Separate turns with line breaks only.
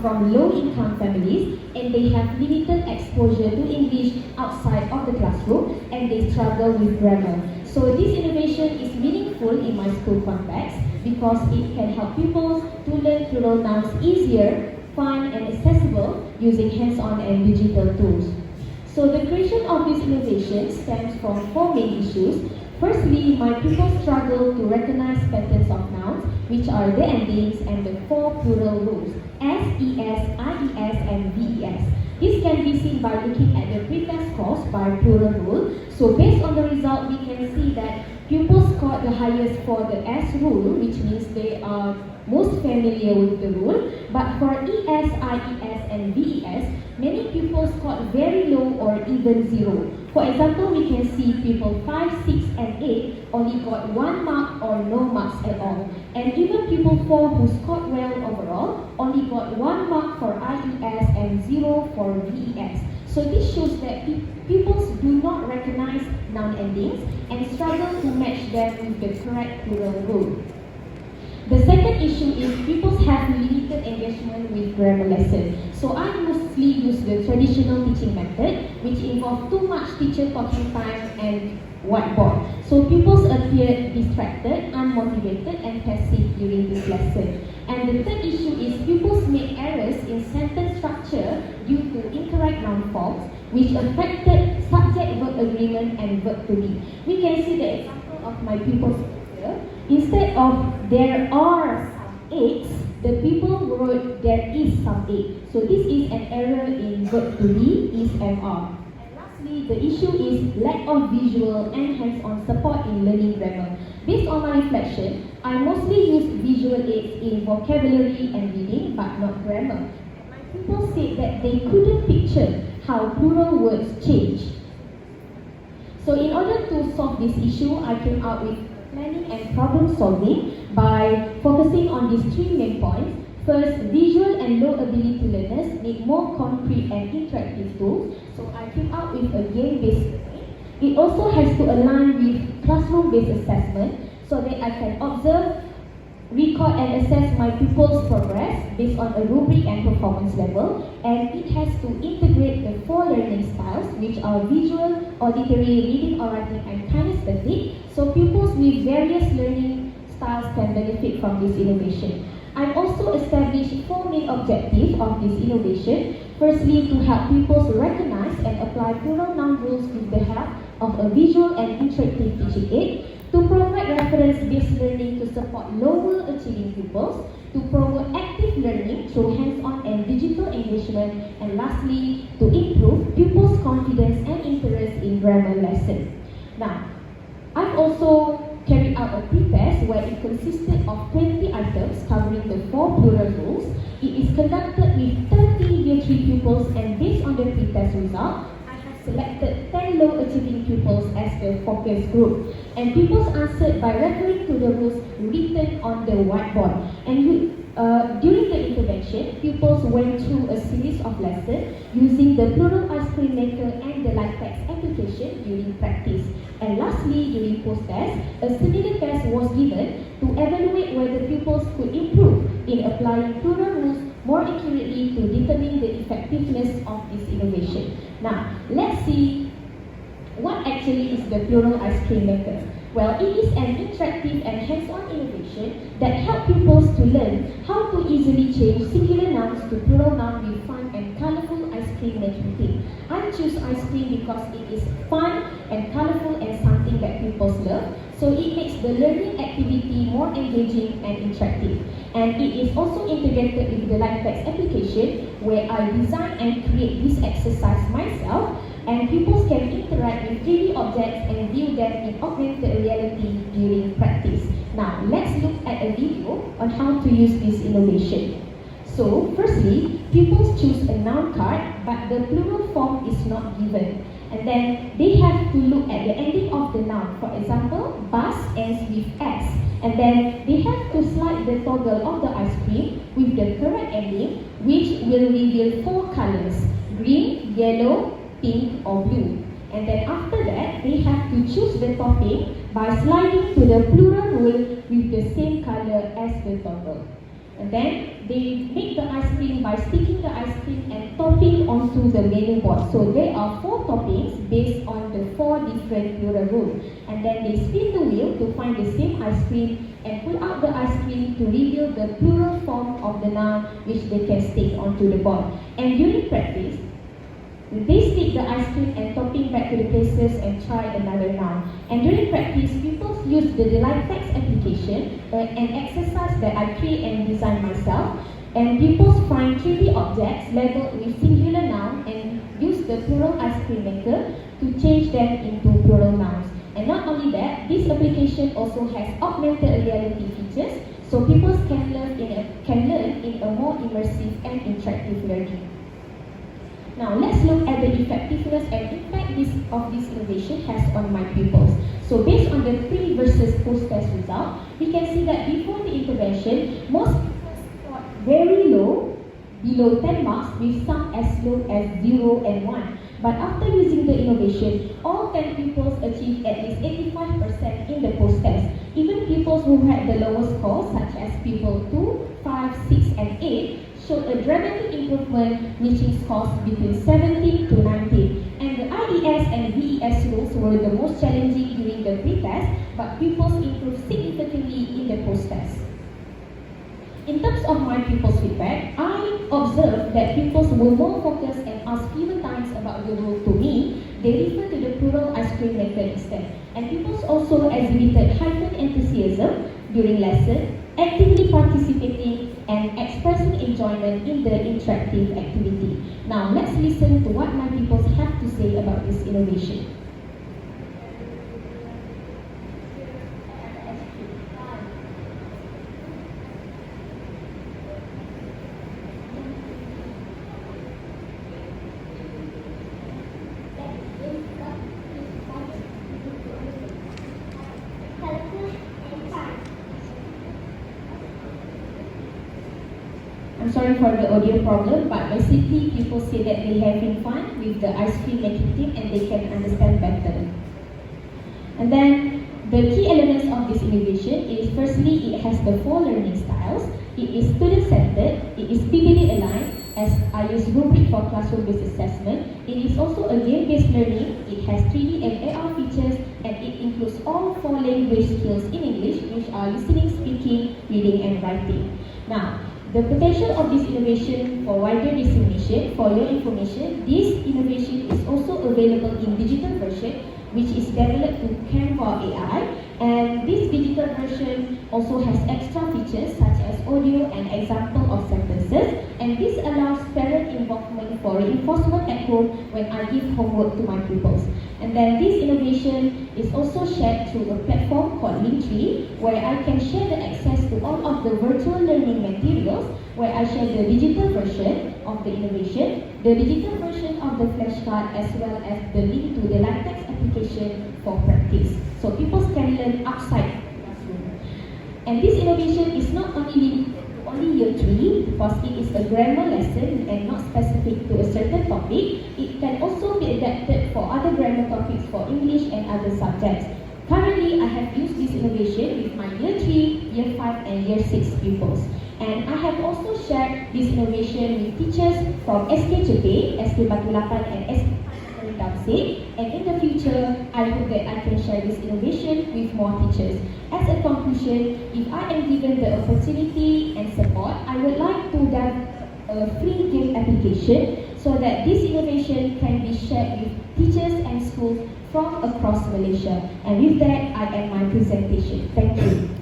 from low-income families and they have limited exposure to English outside of the classroom and they struggle with grammar. So this innovation is meaningful in my school context because it can help pupils to learn plural nouns easier, fun and accessible using hands-on and digital tools. So the creation of this innovation stems from four main issues. Firstly, my pupils struggle to recognize patterns of nouns, which are the endings and the four plural rules, S, ES, IES, and VES. This can be seen by looking at the pretest scores by plural rule. So based on the result, we can see that pupils scored the highest for the S rule, which means they are most familiar with the rule. But for ES, IES, and VES, many pupils scored very low or even zero. For example, we can see pupil 5, 6, and 8 only got 1 mark or no marks at all. And even pupil 4 who scored well overall only got 1 mark for IES and 0 for VES. So this shows that pupils do not recognize noun endings and struggle to match them with the correct plural rule. The second issue is pupils have limited engagement with grammar lessons. So I mostly use the traditional teaching method, which involves too much teacher talking time and whiteboard. So pupils appear distracted, unmotivated, and passive during this lesson. And the third issue is pupils make errors in sentence structure due to incorrect noun forms, which affected subject-verb agreement and verb to be. We can see the example of my pupils here. Instead of there are some eggs, the people wrote there is some egg. So this is an error in verb to be, is and are. And lastly, the issue is lack of visual and hands-on support in learning grammar. Based on my reflection, I mostly use visual aids in vocabulary and reading, but not grammar. My pupils said that they couldn't picture how plural words change. So in order to solve this issue, I came out with planning and problem solving by focusing on these three main points. First, visual and low ability learners need more concrete and interactive tools. So I came out with a game-based learning. It also has to align with classroom-based assessment so that I can observe, record and assess my pupils' progress based on a rubric and performance level. And it has to integrate the four learning styles, which are visual, auditory, reading or writing, and kinesthetic. So pupils with various learning styles can benefit from this innovation. I've also established four main objectives of this innovation. Firstly, to help pupils recognize and apply plural noun rules with the help of a visual and interactive teaching aid. To provide reference-based learning to support lower achieving pupils. To promote active learning through hands-on and digital engagement. And lastly, to improve pupils' confidence and interest in grammar lessons. Now, I've also carried out a pretest where it consisted of 20 items covering the four plural rules. It is conducted with 30 year 3 pupils, and based on the pretest result, I have selected 10 low achieving pupils as the focus group. And pupils answered by referring to the rules written on the whiteboard. And during the intervention, pupils went through a series of lessons using the plural ice cream maker and the LifeText application during practice. And lastly, during post-test, a similar test was given to evaluate whether pupils could improve in applying plural rules more accurately to determine the effectiveness of this innovation. Now, let's see what actually is the plural ice cream maker. Well, it is an interactive and hands-on innovation that helps pupils to learn how to easily change singular nouns to plural nouns with fun and colorful ice cream making theme. I choose ice cream because it is fun and colorful and something that pupils love. So it makes the learning activity more engaging and interactive. And it is also integrated with the LifeText application where I design and create this exercise myself. And pupils can interact with 3D objects and view them in augmented reality during practice. Now, let's look at a video on how to use this innovation. So, firstly, pupils choose a noun card, but the plural form is not given. And then they have to look at the ending of the noun. For example, bus ends with S. And then they have to slide the toggle of the ice cream with the correct ending, which will reveal 4 colors: green, yellow, pink or blue. And then after that, they have to choose the topping by sliding to the plural rule with the same color as the toggle. And then they make the ice cream by sticking the ice cream and topping onto the menu board. So there are 4 toppings based on the 4 different plural rules. And then they spin the wheel to find the same ice cream and pull out the ice cream to reveal the plural form of the noun which they can stick onto the board. And during practice, they stick the ice cream and topping back to the places and try another noun. And during practice, pupils use the Delight Text application, an exercise that I create and design myself. And pupils find 3D objects labeled with singular noun and use the plural ice cream maker to change them into plural nouns. And not only that, this application also has augmented reality features, so pupils can learn in a more immersive and interactive learning. Now let's look at the effectiveness and impact of this innovation has on my pupils. So based on the pre versus post-test result, we can see that before the intervention, most pupils scored very low, below 10 marks, with some as low as 0 and 1. But after using the innovation, all 10 pupils achieved at least 85% in the post-test. Even pupils who had the lowest scores, such as pupil 2, 5, 6, and 8, showed a dramatic improvement, reaching scores between 17 to 19. And the IES and VES rules were the most challenging during the pre-test, but pupils improved significantly in the post-test. In terms of my pupils' feedback, I observed that pupils were more focused and asked fewer times about the rule to me. They refer to the plural ice cream maker instead. And pupils also exhibited heightened enthusiasm during lesson, actively participating and expressing enjoyment in the interactive activity. Now let's listen to what my pupils have to say about this innovation. I'm sorry for the audio problem, but basically people say that they are having fun with the ice cream making team and they can understand better. And then the key elements of this innovation is, firstly, it has the 4 learning styles. It is student-centered, it is PBD aligned, as I use rubric for classroom-based assessment. It is also a game-based learning. It has 3D and AR features, and it includes all 4 language skills in English, which are listening, speaking, reading, and writing. Now, the potential of this innovation for wider dissemination, for your information, this innovation is also available in digital version, which is developed to Canva AI, and this digital version also has extra features such as audio and example of sentences, and this allows parent involvement for reinforcement at home when I give homework to my pupils. And then this innovation is also shared through a platform called Linktree, where I can share the access to all of the virtual learning materials, where I share the digital version of the innovation, the digital version of the flashcard, as well as the link to the LiveText application for practice. So people can learn outside the classroom. And this innovation is not only limited to only year 3, because it is a grammar lesson and not specific to a certain topic. It can also be adapted for other grammar topics for English and other subjects. Currently, I have used this innovation with my year 3, year 5, and year 6 pupils. And I have also shared this innovation with teachers from SK Cepe, SK Batu Lapan, and SK Damsik. And in the future, I hope that I can share this innovation with more teachers. As a conclusion, if I am given the opportunity and support, I would like to develop a free game application so that this innovation can be shared with teachers and schools from across Malaysia. And with that, I end my presentation. Thank you.